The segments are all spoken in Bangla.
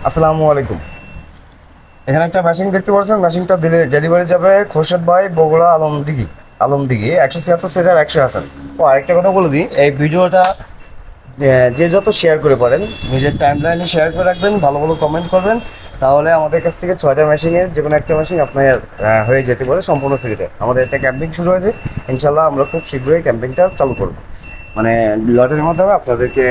আসসালামু আলাইকুম। এখানে একটা মেশিন দেখতে পাচ্ছেন, মেশিনটা দিলে ডেলিভারি যাবে খোরশেদ ভাই, বগুড়া আলমদিঘি। আলমদিঘি 176 সিটার 100 হাজার। ও আরেকটা কথা বলে দিই, এই ভিডিওটা যে যত শেয়ার করে পারেন নিজের টাইম লাইনে শেয়ার করে রাখবেন, ভালো ভালো কমেন্ট করবেন, তাহলে আমাদের কাছ থেকে 6টা মেশিনের যে কোনো একটা মেশিন আপনার হয়ে যেতে পারে সম্পূর্ণ ফ্রিতে। আমাদের একটা ক্যাম্পিং শুরু হয়েছে, ইনশাল্লাহ আমরা খুব শীঘ্রই ক্যাম্পিংটা চালু করব। মানে লটের মাধ্যমে আপনাদেরকে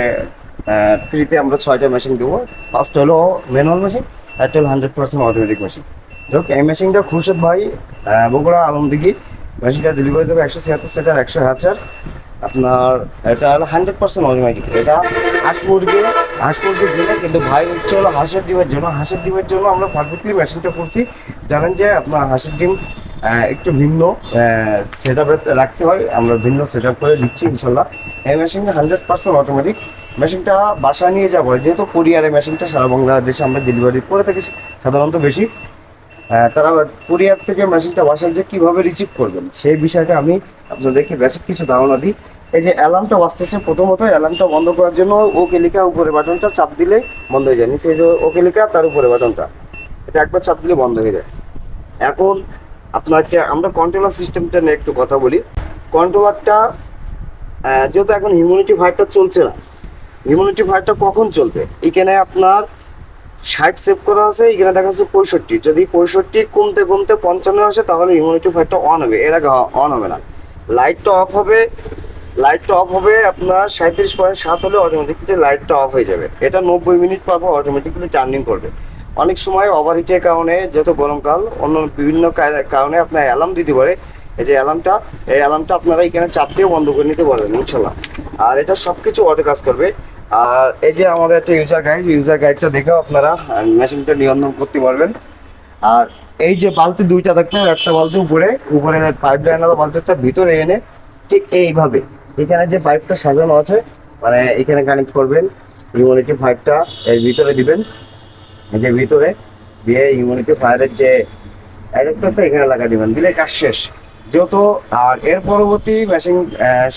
ফ্রিতে আমরা 6টা মেশিন দেবো। ফার্স্ট হলো ম্যানুয়াল মেশিন, একটা হলো 100% অটোমেটিক মেশিন। যাক, এই মেশিনটা খুরশেদ ভাই বগুড়া আলমদিঘি, মেশিনটা ডেলিভারি দেবে 176 সিটার 100 হাজার। আপনার এটা হলো 100% অটোমেটিক। এটা হাঁস মুরগির জন্য, কিন্তু ভাই হচ্ছে হলো হাঁসের ডিমের জন্য। হাঁসের ডিমের জন্য আমরা পারফেক্টলি মেশিনটা করছি। জানেন যে আপনার হাঁসের ডিম একটু ভিন্ন সেট আপে রাখতে হয়, আমরা ভিন্ন সেট আপ করে দিচ্ছি ইনশাল্লাহ। এই মেশিনটা 100% অটোমেটিক। মেশিনটা বাসায় নিয়ে যাবো, যেহেতু কুরিয়ারে মেশিনটা সারা বাংলাদেশে আমরা ডেলিভারি করে থাকি সাধারণত বেশি। তারা কুরিয়ার থেকে মেশিনটা বাসায় যে কীভাবে রিসিভ করবেন সেই বিষয়টা আমি আপনাদেরকে বেসিক কিছু ধারণা দিই। এই যে অ্যালার্মটা বাজতেছে, প্রথমত অ্যালার্মটা বন্ধ করার জন্য ওকে লিখা উপরে বাটনটা চাপ দিলে বন্ধ হয়ে যায়। নিচে যে ওকে লিখা তার উপরে বাটনটা, এটা একবার চাপ দিলে বন্ধ হয়ে যায়। এখন আপনাকে আমরা কন্ট্রোলার সিস্টেমটা নিয়ে একটু কথা বলি। কন্ট্রোলারটা যেহেতু এখন হিউম্যানিটি ফায়ারটা চলছে না, হিউম্যানিটি ফায়ারটা কখন চলবে? এখানে আপনার 60 সেভ করা আছে, এখানে দেখা যাচ্ছে 65। যদি 65 কমতে কমতে 55 আসে তাহলে হিউম্যানিটি ফায়ারটা অন হবে, এর আগে অন হবে না। লাইটটা অফ হবে, লাইটটা অফ হবে আপনার 37.7 হলে অটোমেটিকলি লাইটটা অফ হয়ে যাবে। এটা 90 মিনিট পর পর অটোমেটিকলি টার্নিং করবে। অনেক সময় ওভারহিটের কারণে, যেহেতু গরমকাল, অন্য বিভিন্ন কারণে আপনার অ্যালার্ম দিতে পারে। এই যে অ্যালার্মটা, এই অ্যালার্মটা আপনারা এখানে চাপ দিয়ে বন্ধ করে নিতে পারবেন ইনশাল্লাহ। আর এটা সব কিছু অটো কাজ করবে। আর এই যে আমাদের একটা ইউজার গাইডটা দেখেও আপনারা মেশিনটা নিয়ন্ত্রণ করতে পারবেন। আর এই যে বালতি দুইটা দেখবেন, একটা বালতি উপরে উপরে পাইপ লাইন বালতিটা ভিতরে এনে ঠিক এইভাবে এখানে যে পাইপটা সাজানো আছে, মানে এখানে কানেক্ট করবেন। ইউনিটি পাইপটা এর ভিতরে দিবেন, এই যে ভিতরে দিয়ে ইউনিটি ফায়ারের যে অ্যাডাপ্টারটা এখানে লাগা দিবেন, দিলে কাজ শেষ যেহেতু। আর এর পরবর্তী মেশিন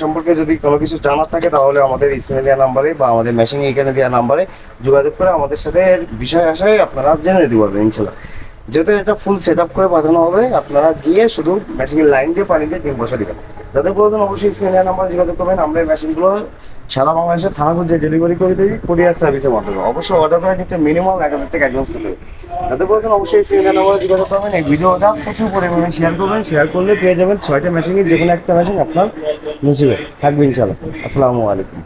সম্পর্কে যদি কোনো কিছু জানার থাকে তাহলে আমাদের স্ক্রিনে দেওয়া নাম্বারে বা আমাদের মেশিন এখানে দেওয়া নাম্বারে যোগাযোগ করে আমাদের সাথে এর বিষয় আশায় আপনারা জেনে নিতে পারবেন ইনশাল্লাহ। যেহেতু এটা ফুল সেট আপ করে পাঠানো হবে, আপনারা গিয়ে শুধু মেশিনের লাইন দিয়ে পানি দিয়ে ডিম বসা দিবেন। যাদের প্রয়োজন অবশ্যই স্ক্রিনে নাম্বারে যোগাযোগ করবেন। আমরা এই মেশিনগুলো সারা বাংলাদেশে থানাগুলো ডেলিভারি করে দিই কুরিয়ার সার্ভিসের মাধ্যমে। অবশ্যই অর্ডার করার ক্ষেত্রে মিনিমাম 1000 টাকা অ্যাডভান্স করতে হবে। যাদের প্রয়োজন অবশ্যই স্ক্রিনে নাম্বারে যোগাযোগ করবেন। এই ভিডিওটা প্রচুর পরিমাণে শেয়ার করবেন, শেয়ার করলে পেয়ে যাবেন 6টা মেশিনের যে কোনো একটা মেশিন আপনার নসিবে থাকবে ইনশাআল্লাহ। আসসালামু আলাইকুম।